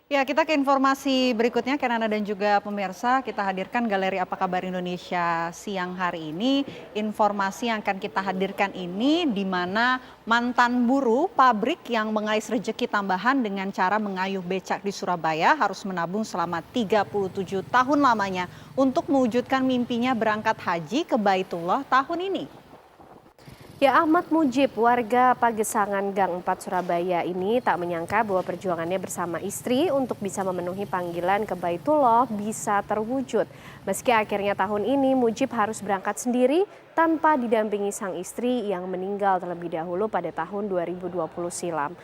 Ya, kita ke informasi berikutnya, Kanana dan juga pemirsa. Kita hadirkan Galeri Apa Kabar Indonesia siang hari ini. Informasi yang akan kita hadirkan ini di mana mantan buruh pabrik yang mengais rejeki tambahan dengan cara mengayuh becak di Surabaya harus menabung selama 37 tahun lamanya untuk mewujudkan mimpinya berangkat haji ke Baitullah tahun ini. Ya, Ahmad Mujib, warga Pagesangan Gang 4 Surabaya ini tak menyangka bahwa perjuangannya bersama istri untuk bisa memenuhi panggilan ke Baitullah bisa terwujud. Meski akhirnya tahun ini Mujib harus berangkat sendiri tanpa didampingi sang istri yang meninggal terlebih dahulu pada tahun 2020 silam.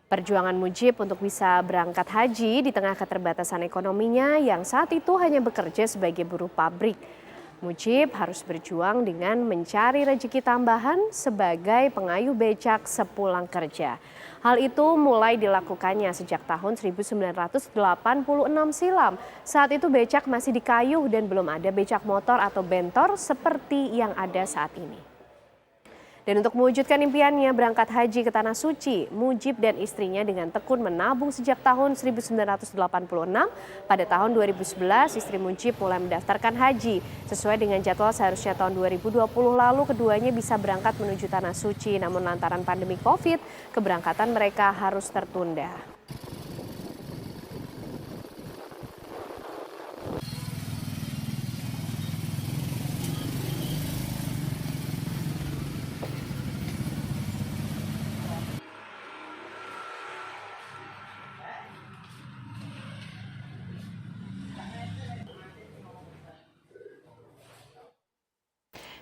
Perjuangan Mujib untuk bisa berangkat haji di tengah keterbatasan ekonominya yang saat itu hanya bekerja sebagai buruh pabrik. Mujib harus berjuang dengan mencari rezeki tambahan sebagai pengayuh becak sepulang kerja. Hal itu mulai dilakukannya sejak tahun 1986 silam. Saat itu becak masih dikayuh dan belum ada becak motor atau bentor seperti yang ada saat ini. Dan untuk mewujudkan impiannya berangkat haji ke Tanah Suci, Mujib dan istrinya dengan tekun menabung sejak tahun 1986. Pada tahun 2011, istri Mujib mulai mendaftarkan haji. Sesuai dengan jadwal seharusnya tahun 2020 lalu keduanya bisa berangkat menuju Tanah Suci. Namun lantaran pandemi COVID, keberangkatan mereka harus tertunda.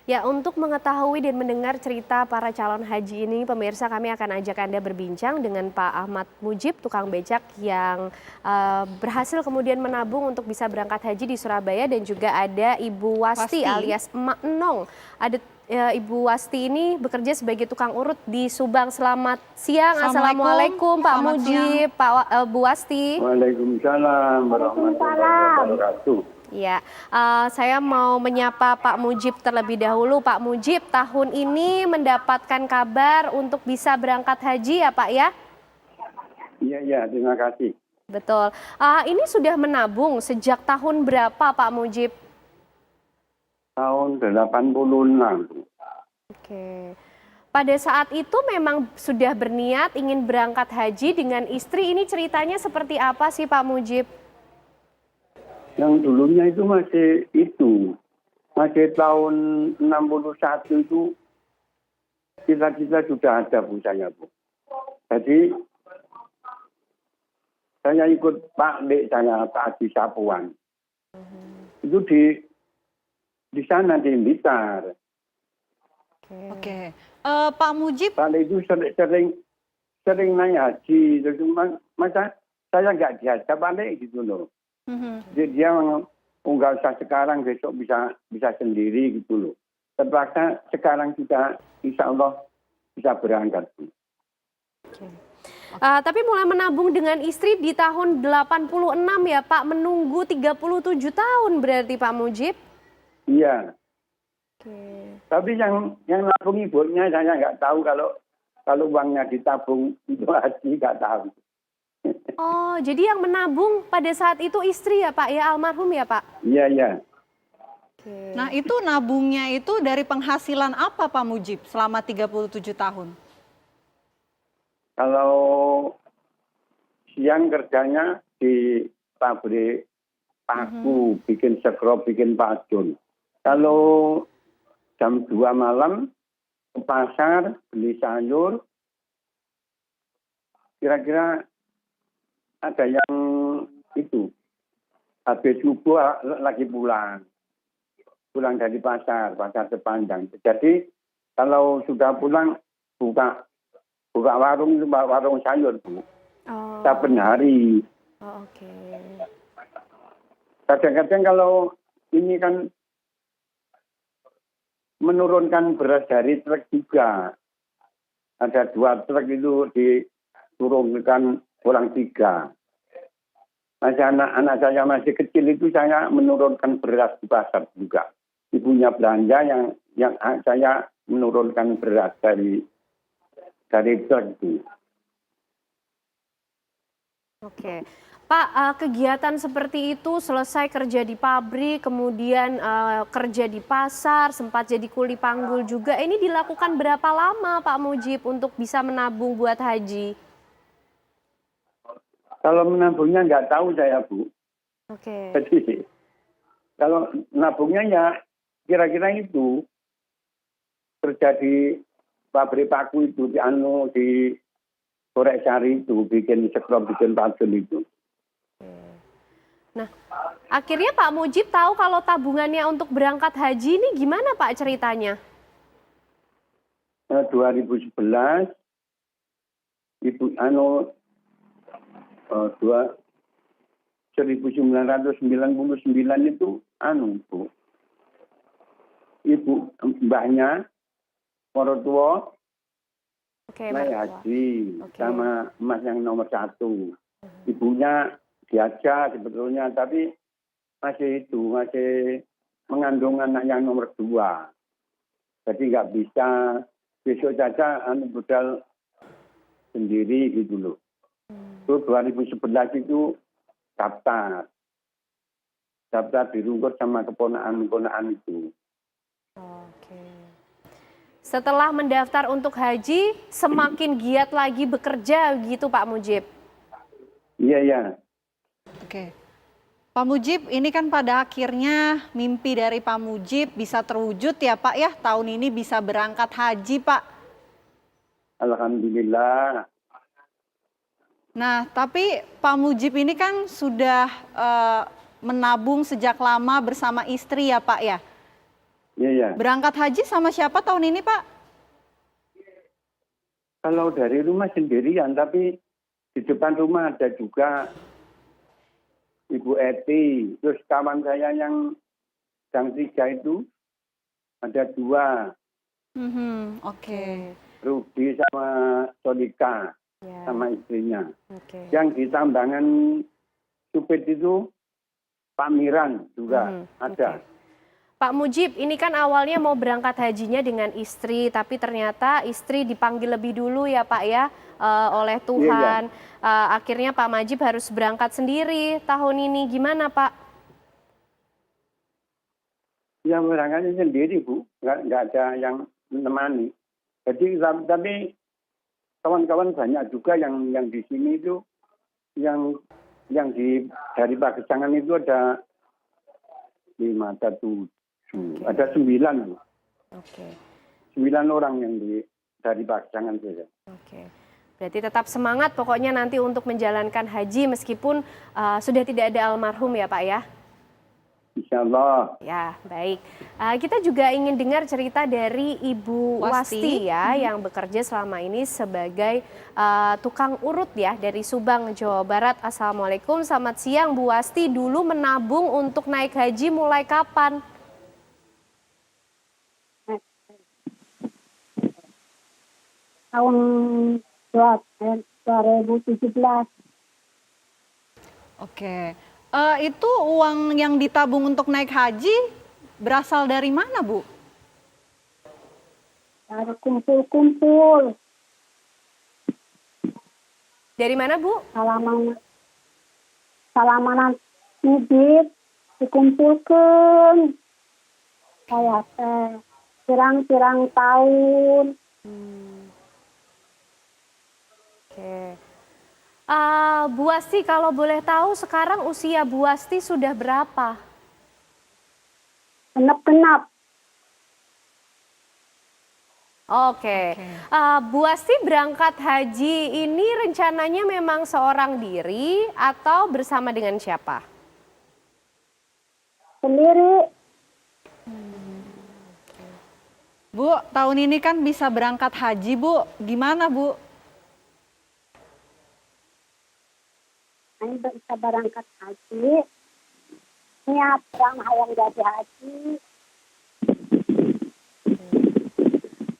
Ya, untuk mengetahui dan mendengar cerita para calon haji ini, pemirsa kami akan ajak Anda berbincang dengan Pak Ahmad Mujib, tukang becak yang berhasil kemudian menabung untuk bisa berangkat haji di Surabaya, dan juga ada Ibu Wasti alias Emak Enong. Ada Ibu Wasti ini bekerja sebagai tukang urut di Subang. Selamat siang, Assalamualaikum Pak Mujib, Bu Wasti. Waalaikumsalam warahmatullahi wabarakatuh. Ya, saya mau menyapa Pak Mujib terlebih dahulu. Pak Mujib, tahun ini mendapatkan kabar untuk bisa berangkat haji ya Pak ya? Iya, terima kasih. Betul. Ini sudah menabung sejak tahun berapa Pak Mujib? Tahun 86. Oke. Pada saat itu memang sudah berniat ingin berangkat haji dengan istri. Ini ceritanya seperti apa sih Pak Mujib? Yang dulunya itu masih tahun 61 itu cita-cita sudah ada Bu saya Bu. Jadi saya ikut Pak Dek saya Pak Haji Sapuan. Itu di sana di Blitar. Oke. Pak Mujib. Pak Dek itu sering naik haji. Terus masa saya nggak diajak Pak Dek gitu loh. Dia nggak usah sekarang, besok bisa sendiri gitu loh. Terpaksa sekarang sudah insya Allah bisa berangkat. Tapi mulai menabung dengan istri di tahun 86 ya Pak, menunggu 37 tahun berarti Pak Mujib? Iya. Tapi yang nabung ibunya saya nggak tahu, kalau uangnya ditabung itu haji nggak tahu. Oh, jadi yang menabung pada saat itu istri ya Pak ya, almarhum ya Pak? Iya. Nah, itu nabungnya itu dari penghasilan apa Pak Mujib selama 37 tahun? Kalau siang kerjanya di pabrik paku, bikin sekro, bikin pacun. Kalau jam 2 malam ke pasar beli sayur, kira-kira ada yang itu habis subuh lagi pulang dari pasar sepanjang. Jadi kalau sudah pulang buka warung sayur Bu. Saben hari. Oke. Kadang-kadang kalau ini kan menurunkan beras dari truk juga. Ada 2 truk itu diturunkan pulang 3. Masih anak saya masih kecil itu saya menurunkan beras di pasar juga. Ibunya belanja yang saya menurunkan beras dari truk itu. Oke. Pak, kegiatan seperti itu selesai kerja di pabrik, kemudian kerja di pasar, sempat jadi kuli panggul juga. Ini dilakukan berapa lama Pak Mujib untuk bisa menabung buat haji? Kalau menabungnya nggak tahu saya, Bu. Oke. Jadi kalau nabungnya ya kira-kira itu kerja di pabrik paku itu di Korek Sari itu bikin sekrop, bikin pacul itu. Nah, akhirnya Pak Mujib tahu kalau tabungannya untuk berangkat haji ini gimana Pak ceritanya? 2011 ibu 1999 itu Bu, ibu mbahnya orang tua Oke, naik mertua. haji Oke. sama emas yang nomor 1. Ibunya diajak sebetulnya, tapi masih mengandung anak yang nomor 2. Jadi nggak bisa besok saja modal sendiri gitu loh. Itu 2011 itu daftar dirungkut sama keponakan itu. Oke. Setelah mendaftar untuk haji, semakin giat lagi bekerja gitu Pak Mujib? Iya. Oke. Pak Mujib, ini kan pada akhirnya mimpi dari Pak Mujib bisa terwujud ya Pak ya, tahun ini bisa berangkat haji Pak. Alhamdulillah. Nah, tapi Pak Mujib ini kan sudah menabung sejak lama bersama istri ya Pak ya. Iya. Berangkat haji sama siapa tahun ini Pak? Kalau dari rumah sendirian, tapi di depan rumah ada juga Ibu Eti. Terus kawan saya yang 3 itu ada 2. Oke. Rudi sama Solika Ya. sama istrinya. Oke. Yang di Tambangan Supit itu Pak Miran juga ada. Oke. Pak Mujib, ini kan awalnya mau berangkat hajinya dengan istri, tapi ternyata istri dipanggil lebih dulu ya Pak ya, oleh Tuhan. Akhirnya Pak Mujib harus berangkat sendiri tahun ini. Gimana Pak? Ya berangkatnya sendiri Bu, nggak ada yang menemani. Jadi tapi kawan-kawan banyak juga yang di sini itu yang dari Pagesangan itu ada 5, ada 7, ada 9 Bu. Oke. 9 orang yang dari Pagesangan saja. Oke. Berarti tetap semangat pokoknya nanti untuk menjalankan haji meskipun sudah tidak ada almarhum ya Pak ya? Insya Allah. Ya, baik. Kita juga ingin dengar cerita dari Ibu Wasti ya, yang bekerja selama ini sebagai tukang urut ya dari Subang, Jawa Barat. Assalamualaikum, selamat siang Bu Wasti. Dulu menabung untuk naik haji mulai kapan? Tahun 2017. Oke. Itu uang yang ditabung untuk naik haji berasal dari mana, Bu? Dari kumpul-kumpul. Dari mana, Bu? Salamanan bibit dikumpulkan. Kayak pirang-pirang tahun. Oke. Bu Wasti, kalau boleh tahu sekarang usia Bu Wasti sudah berapa? Genap-genap. Oke. Bu Wasti berangkat haji ini rencananya memang seorang diri atau bersama dengan siapa? Sendiri. Bu, tahun ini kan bisa berangkat haji, Bu. Gimana, Bu? Ini bisa berangkat haji. Niat orang hayang jadi haji.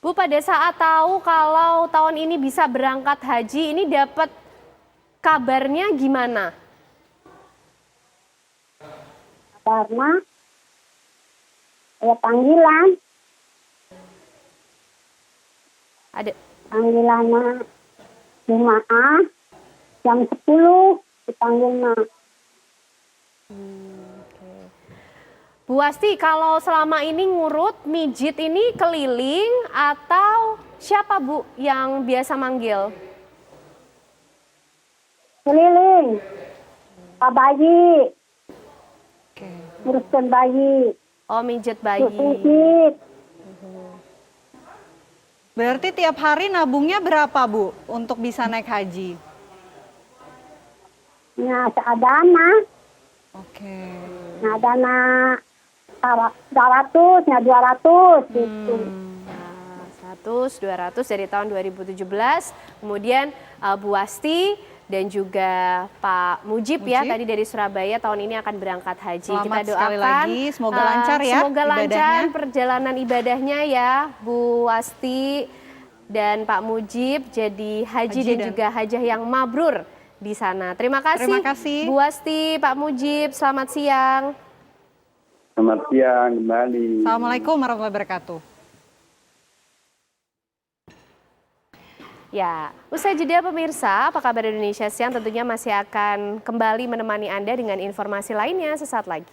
Bu, pada saat tahu kalau tahun ini bisa berangkat haji, ini dapat kabarnya gimana? Karena panggilan. Ada Panggilannya Jumaah jam 10. dipanggil mah. Oke. Bu Wasti, kalau selama ini ngurut, mijit ini keliling atau siapa Bu yang biasa manggil? Keliling. Pak bayi, Oke. nguruskan bayi, Oh, mijit bayi. nguruskan. Berarti tiap hari nabungnya berapa Bu untuk bisa naik haji? Nah, seadana. Oke. Nah, dana 200, ya 200 gitu. Nah, 100, 200 dari tahun 2017. Kemudian Bu Wasti dan juga Pak Mujib ya Mujib. tadi dari Surabaya tahun ini akan berangkat haji. Selamat Kita doakan sekali lagi, semoga lancar ya semoga lancar ibadahnya. perjalanan ibadahnya ya Bu Wasti dan Pak Mujib, jadi haji dan juga hajah yang mabrur di sana. Terima Terima kasih. Bu Wasti, Pak Mujib, selamat siang. Selamat siang kembali. Assalamualaikum warahmatullahi wabarakatuh. Ya, usai jeda pemirsa, apa kabar Indonesia Siang tentunya masih akan kembali menemani Anda dengan informasi lainnya sesaat lagi.